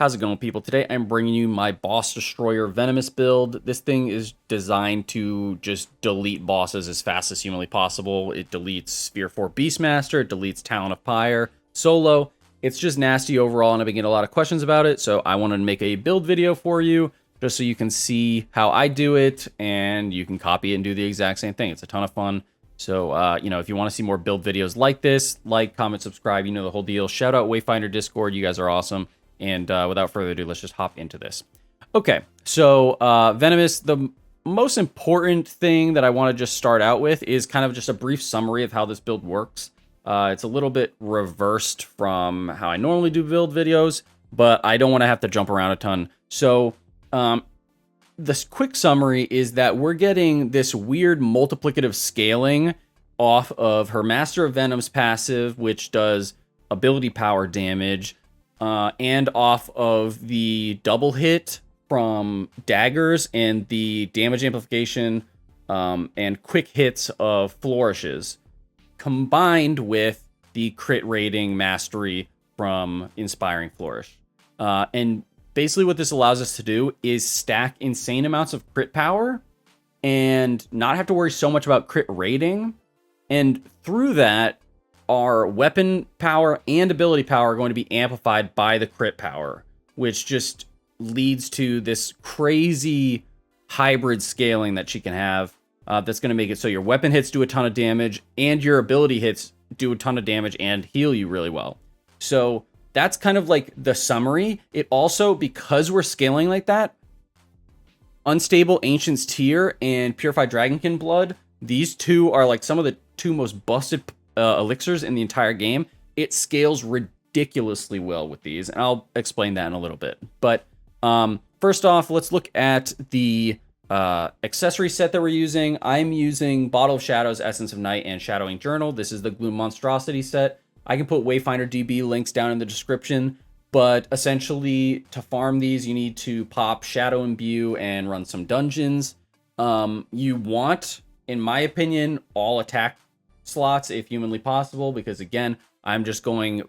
How's it going, people? Today I'm bringing you my Boss Destroyer Venomous build. This thing is designed to just delete bosses as fast as humanly possible. It deletes Sphere 4 Beastmaster, it deletes Talon of Pyre, Solo. It's just nasty overall, and I've been getting a lot of questions about it, so I wanted to make a build video for you, just so you can see how I do it, and you can copy it and do the exact same thing. It's a ton of fun. So, if you want to see more build videos like this, like, comment, subscribe, you know the whole deal. Shout out Wayfinder Discord, you guys are awesome. And without further ado, let's just hop into this. Okay, so Venomous, the most important thing that I want to just start out with is kind of just a brief summary of how this build works. It's a little bit reversed from how I normally do build videos, but I don't want to have to jump around a ton. So this quick summary is that we're getting this weird multiplicative scaling off of her Master of Venom's passive, which does ability power damage, and off of the double hit from daggers and the damage amplification and quick hits of flourishes, combined with the crit rating mastery from Inspiring Flourish. And basically what this allows us to do is stack insane amounts of crit power and not have to worry so much about crit rating. And through that, our weapon power and ability power are going to be amplified by the crit power, which just leads to this crazy hybrid scaling that she can have. That's going to make it so your weapon hits do a ton of damage and your ability hits do a ton of damage and heal you really well. So that's kind of like the summary. It also, because we're scaling like that, Unstable Ancient's Tear and Purified Dragonkin Blood, these two are like some of the two most busted elixirs in the entire game. It scales ridiculously well with these, and I'll explain that in a little bit. But first off, let's look at the accessory set that we're using. I'm using Bottle of Shadows, Essence of Night, and Shadowing Journal. This is the Gloom Monstrosity set. I can put Wayfinder DB links down in the description, but essentially to farm these, you need to pop Shadow Imbue and run some dungeons. You want, in my opinion, all attack slots if humanly possible, because again, I'm just going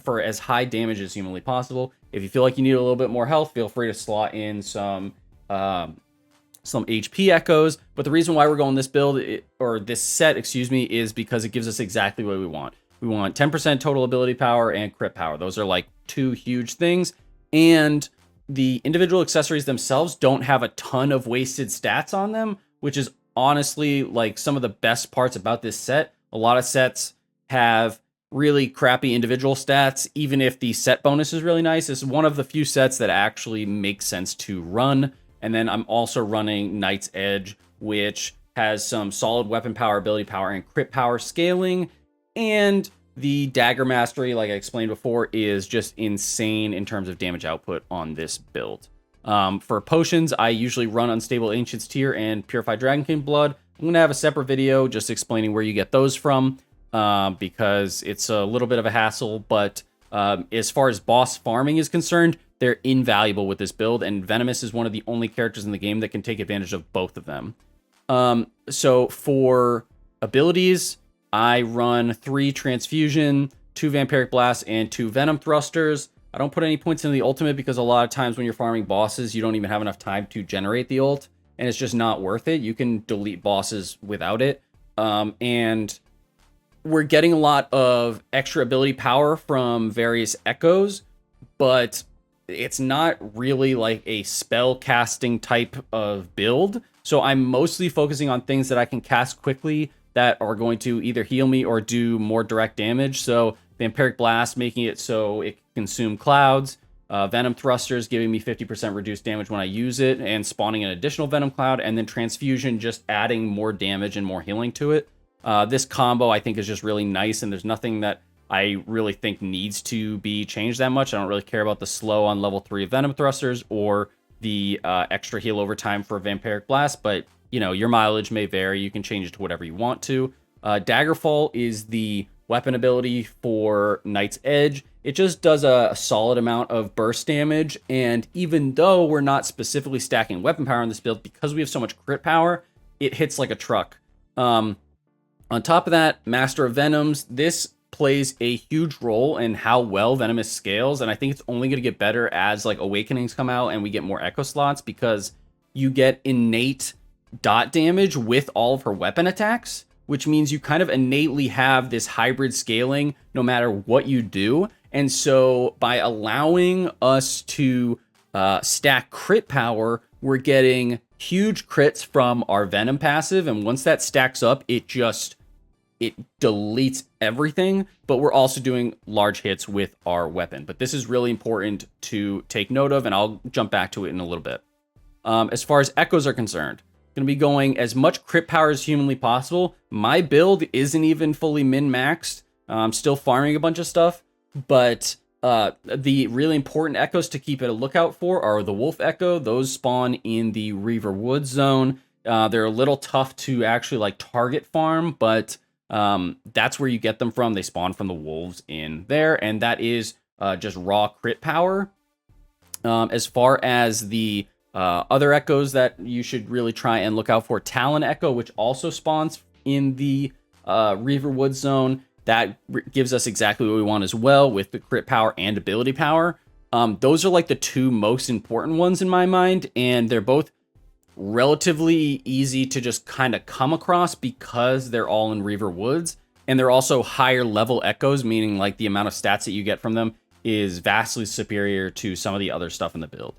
for as high damage as humanly possible. If you feel like you need a little bit more health, feel free to slot in some HP echoes. But the reason why we're going this build, or this set, excuse me, is because it gives us exactly what we want. We want 10% total ability power and crit power. Those are like two huge things. And the individual accessories themselves don't have a ton of wasted stats on them, which is honestly like some of the best parts about this set. A lot of sets have really crappy individual stats, even if the set bonus is really nice. It's one of the few sets that actually makes sense to run. And then I'm also running Knight's Edge, which has some solid weapon power, ability power, and crit power scaling. And the dagger mastery, like I explained before, is just insane in terms of damage output on this build. For potions, I usually run Unstable Ancient's Tear and Purified Dragonkin Blood. I'm going to have a separate video just explaining where you get those from, because it's a little bit of a hassle, but as far as boss farming is concerned, they're invaluable with this build, and Venomous is one of the only characters in the game that can take advantage of both of them. So for abilities, I run 3 Transfusion, 2 Vampiric Blasts, and 2 Venom Thrusters. I don't put any points in the ultimate because a lot of times when you're farming bosses, you don't even have enough time to generate the ult, and it's just not worth it. You can delete bosses without it. And we're getting a lot of extra ability power from various echoes, but it's not really like a spell casting type of build. So I'm mostly focusing on things that I can cast quickly that are going to either heal me or do more direct damage. So Vampiric Blast, making it so it can consume clouds. Venom Thrusters, giving me 50% reduced damage when I use it, and spawning an additional Venom Cloud. And then Transfusion, just adding more damage and more healing to it. This combo, I think, is just really nice, and there's nothing that I really think needs to be changed that much. I don't really care about the slow on level 3 of Venom Thrusters or the extra heal over time for Vampiric Blast, but your mileage may vary. You can change it to whatever you want to. Daggerfall is the weapon ability for Knight's Edge. It just does a solid amount of burst damage, and even though we're not specifically stacking weapon power in this build, because we have so much crit power, it hits like a truck. On top of that, Master of Venoms, this plays a huge role in how well Venomous scales, and I think it's only going to get better as like Awakenings come out and we get more Echo slots, because you get innate dot damage with all of her weapon attacks, which means you kind of innately have this hybrid scaling no matter what you do. And so by allowing us to stack crit power, we're getting huge crits from our Venom passive, and once that stacks up, it deletes everything, but we're also doing large hits with our weapon. But this is really important to take note of, and I'll jump back to it in a little bit. As far as echoes are concerned, going to be going as much crit power as humanly possible. My build isn't even fully min-maxed. I'm still farming a bunch of stuff, but the really important echoes to keep a lookout for are the Wolf Echo. Those spawn in the Reaver Woods zone. They're a little tough to actually like target farm, but that's where you get them from. They spawn from the wolves in there, and that is just raw crit power. As far as the other echoes that you should really try and look out for, Talon Echo, which also spawns in the Reaver Woods zone. That gives us exactly what we want as well, with the crit power and ability power. Those are like the two most important ones in my mind, and they're both relatively easy to just kind of come across because they're all in Reaver Woods, and they're also higher level echoes, meaning like the amount of stats that you get from them is vastly superior to some of the other stuff in the build.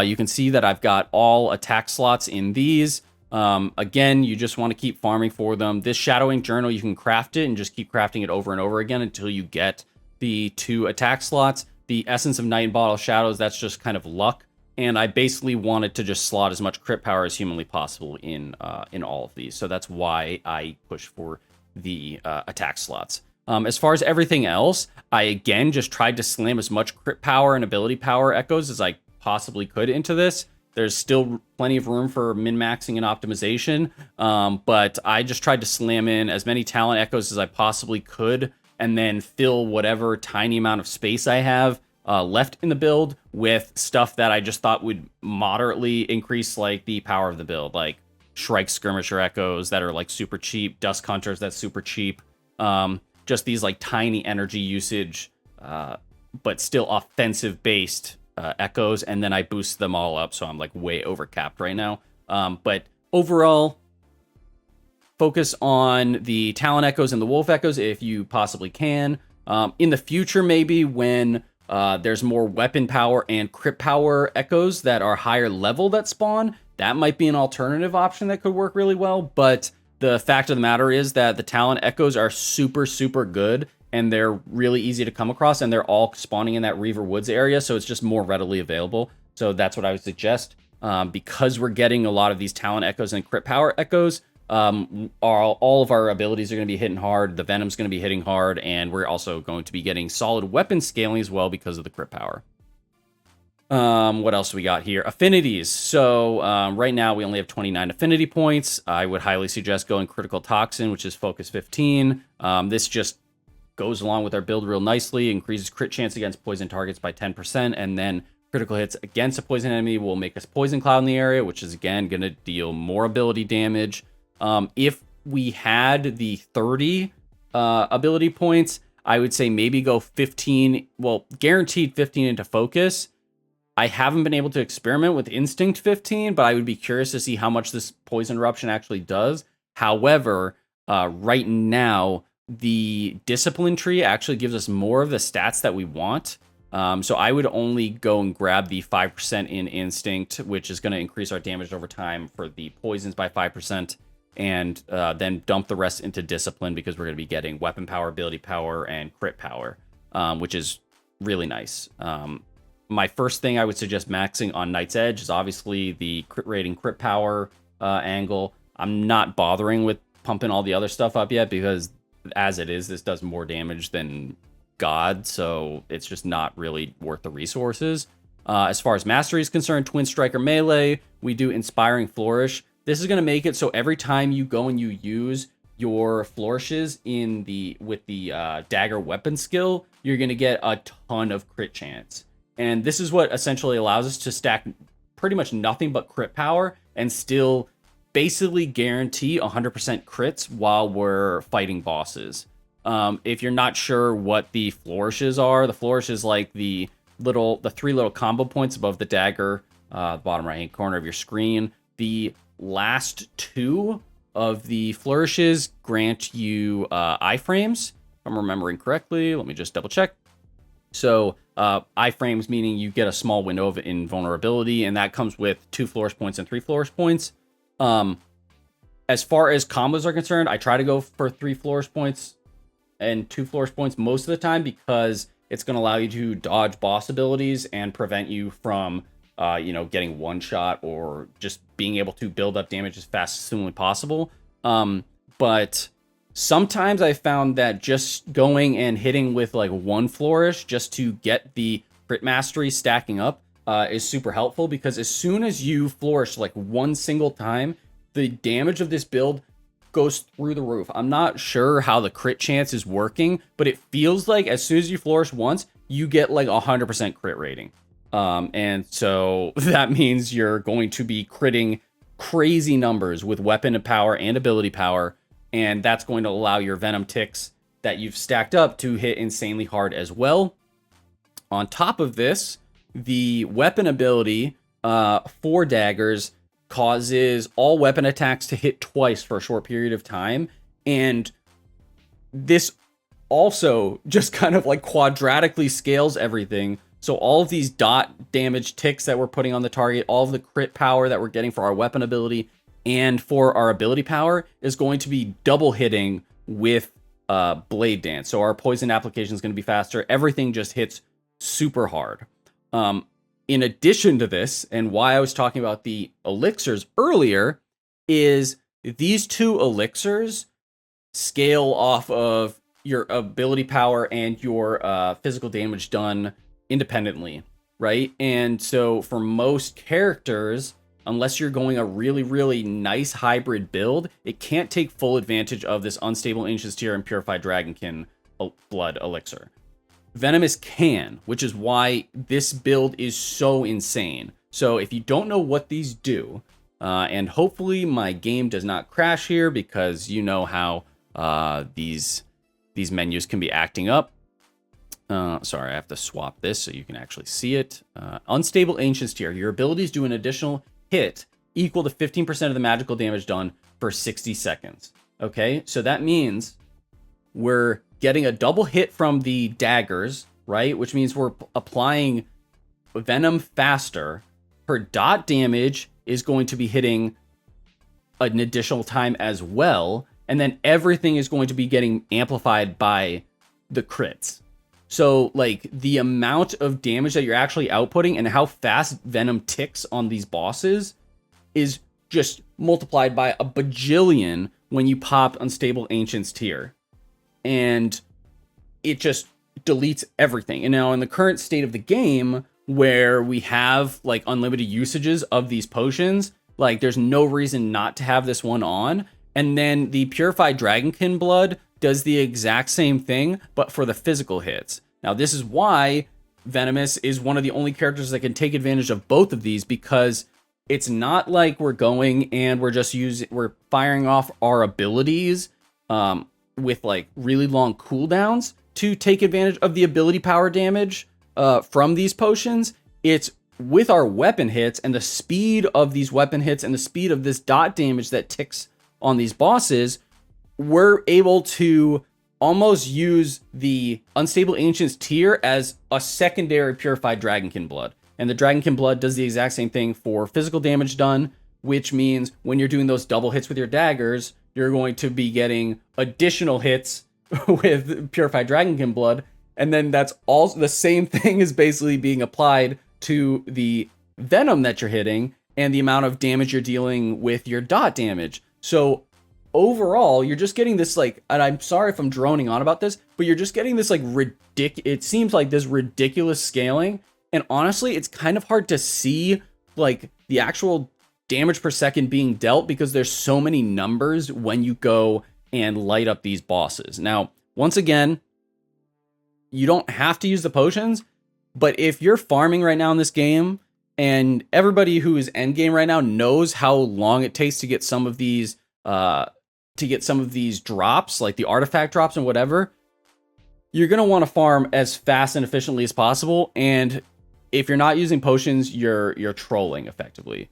You can see that I've got all attack slots in these. Again, you just want to keep farming for them. This Shadowing Journal, you can craft it and just keep crafting it over and over again until you get the 2 attack slots. The Essence of Night and Bottle Shadows, that's just kind of luck. And I basically wanted to just slot as much crit power as humanly possible in all of these. So that's why I push for the attack slots. As far as everything else, I again just tried to slam as much crit power and ability power echoes as I possibly could into this. There's still plenty of room for min-maxing and optimization, but I just tried to slam in as many talent echoes as I possibly could, and then fill whatever tiny amount of space I have left in the build with stuff that I just thought would moderately increase like the power of the build, like Shrike Skirmisher Echoes that are like super cheap, Dusk Hunters that's super cheap, just these like tiny energy usage, but still offensive based echoes, and then I boost them all up, so I'm like way overcapped right now. But overall, focus on the Talon Echoes and the Wolf Echoes if you possibly can. In the future, maybe when there's more weapon power and crit power echoes that are higher level that spawn, that might be an alternative option that could work really well. But the fact of the matter is that the Talon Echoes are super, super good, and they're really easy to come across, and they're all spawning in that Reaver Woods area, so it's just more readily available. So that's what I would suggest. Because we're getting a lot of these Talon Echoes and crit power echoes, all of our abilities are going to be hitting hard, the Venom's going to be hitting hard, and we're also going to be getting solid weapon scaling as well because of the crit power. What else do we got here? Affinities. So right now we only have 29 affinity points. I would highly suggest going Critical Toxin, which is Focus 15. This just goes along with our build real nicely, increases crit chance against poison targets by 10%, and then critical hits against a poison enemy will make us Poison Cloud in the area, which is again going to deal more ability damage. If we had the 30 ability points, I would say maybe go 15, well, guaranteed 15 into Focus. I haven't been able to experiment with Instinct 15, but I would be curious to see how much this Poison Eruption actually does. However, right now, the Discipline tree actually gives us more of the stats that we want. So I would only go and grab the 5% in Instinct, which is going to increase our damage over time for the poisons by 5%, and then dump the rest into Discipline because we're going to be getting weapon power, ability power, and crit power, which is really nice. My first thing I would suggest maxing on Knight's Edge is obviously the crit rating, crit power angle. I'm not bothering with pumping all the other stuff up yet because as it is, this does more damage than God, so it's just not really worth the resources. As far as mastery is concerned, Twin Striker Melee, we do Inspiring Flourish. This is going to make it so every time you go and you use your flourishes with the dagger weapon skill, you're going to get a ton of crit chance. And this is what essentially allows us to stack pretty much nothing but crit power and still basically guarantee 100% crits while we're fighting bosses. If you're not sure what the flourishes are, the flourish is like the 3 little combo points above the dagger, bottom right hand corner of your screen. The last 2 of the flourishes grant you iframes, if I'm remembering correctly. Let me just double check. So iframes meaning you get a small window of invulnerability, and that comes with 2 flourish points and 3 flourish points. As far as combos are concerned, I try to go for 3 flourish points and 2 flourish points most of the time, because it's going to allow you to dodge boss abilities and prevent you from getting one shot or just being able to build up damage as fast as humanly possible. But sometimes I found that just going and hitting with like 1 flourish just to get the crit mastery stacking up is super helpful, because as soon as you flourish like 1 single time, the damage of this build goes through the roof. I'm not sure how the crit chance is working, but it feels like as soon as you flourish once, you get like 100% crit rating. And so that means you're going to be critting crazy numbers with weapon power and ability power, and that's going to allow your venom ticks that you've stacked up to hit insanely hard as well. On top of this, the weapon ability for daggers causes all weapon attacks to hit twice for a short period of time, and this also just kind of like quadratically scales everything. So all of these dot damage ticks that we're putting on the target, all of the crit power that we're getting for our weapon ability and for our ability power is going to be double hitting with Blade Dance. So our poison application is going to be faster. Everything just hits super hard. In addition to this, and why I was talking about the elixirs earlier, is these 2 elixirs scale off of your ability power and your physical damage done independently, right? And so for most characters, unless you're going a really, really nice hybrid build, it can't take full advantage of this Unstable Ancient's Tear and Purified Dragonkin blood elixir. Venomous can, which is why this build is so insane. So if you don't know what these do, and hopefully my game does not crash here, because you know how these menus can be acting up. Sorry, I have to swap this so you can actually see it. Unstable Ancient's Tear. Your abilities do an additional hit equal to 15% of the magical damage done for 60 seconds. Okay, so that means we're getting a double hit from the daggers, right? Which means we're applying venom faster. Her dot damage is going to be hitting an additional time as well. And then everything is going to be getting amplified by the crits. So like the amount of damage that you're actually outputting and how fast venom ticks on these bosses is just multiplied by a bajillion when you pop Unstable Ancient's Tear. And it just deletes everything. And now in the current state of the game, where we have like unlimited usages of these potions, like there's no reason not to have this one on. And then the Purified Dragonkin blood does the exact same thing, but for the physical hits. Now this is why Venomous is one of the only characters that can take advantage of both of these, because it's not like we're going and we're firing off our abilities with like really long cooldowns to take advantage of the ability power damage from these potions. It's with our weapon hits and the speed of these weapon hits and the speed of this dot damage that ticks on these bosses, we're able to almost use the Unstable Ancient's Tear as a secondary Purified Dragonkin blood. And the Dragonkin blood does the exact same thing for physical damage done, which means when you're doing those double hits with your daggers, you're going to be getting additional hits with Purified Dragonkin blood. And then that's all the same thing is basically being applied to the venom that you're hitting and the amount of damage you're dealing with your dot damage. So overall, you're just getting this like, and I'm sorry if I'm droning on about this, but you're just getting this like it seems like this ridiculous scaling. And honestly, it's kind of hard to see like the actual damage per second being dealt, because there's so many numbers when you go and light up these bosses. Now, once again, you don't have to use the potions, but if you're farming right now in this game, and everybody who is endgame right now knows how long it takes to get some of these to get some of these drops, like the artifact drops and whatever, you're going to want to farm as fast and efficiently as possible. And if you're not using potions, you're trolling effectively.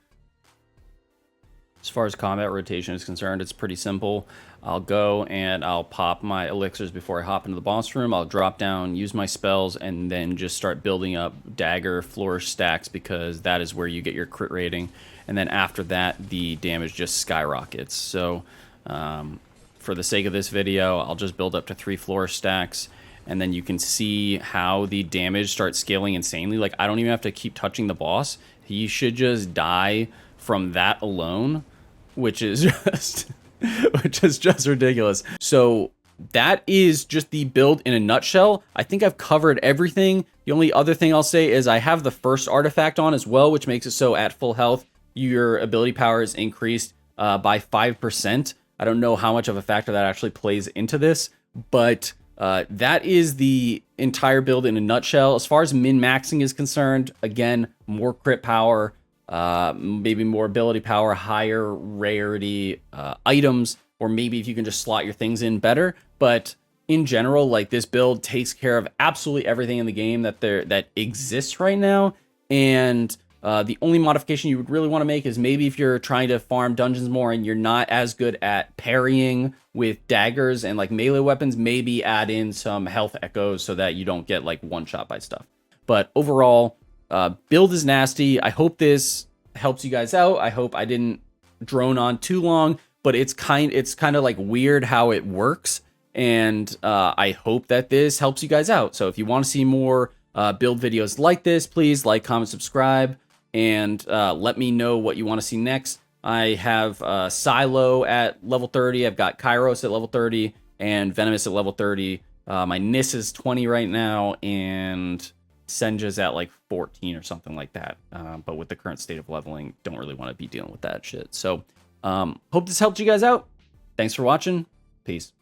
As far as combat rotation is concerned, it's pretty simple. I'll go and I'll pop my elixirs before I hop into the boss room. I'll drop down, use my spells, and then just start building up dagger flourish stacks, because that is where you get your crit rating. And then after that, the damage just skyrockets. So for the sake of this video, I'll just build up to 3 flourish stacks, and then you can see how the damage starts scaling insanely. Like, I don't even have to keep touching the boss. He should just die from that alone, which is just ridiculous. So that is just the build in a nutshell. I think I've covered everything. The only other thing I'll say is I have the first artifact on as well, which makes it so at full health, your ability power is increased by 5%. I don't know how much of a factor that actually plays into this, but that is the entire build in a nutshell. As far as min-maxing is concerned, again, more crit power, maybe more ability power, higher rarity items, or maybe if you can just slot your things in better. But in general, like, this build takes care of absolutely everything in the game that exists right now. And the only modification you would really want to make is maybe if you're trying to farm dungeons more and you're not as good at parrying with daggers and like melee weapons, maybe add in some health echoes so that you don't get like one shot by stuff. But overall, build is nasty. I hope this helps you guys out. I hope I didn't drone on too long, but it's kind of like weird how it works. And I hope that this helps you guys out. So if you want to see more build videos like this, please like, comment, subscribe, and let me know what you want to see next. I have Silo at level 30. I've got Kairos at level 30 and Venomous at level 30. My Nis is 20 right now, and Senja's at like 14 or something like that. But with the current state of leveling, don't really want to be dealing with that shit. So hope this helped you guys out. Thanks for watching. Peace.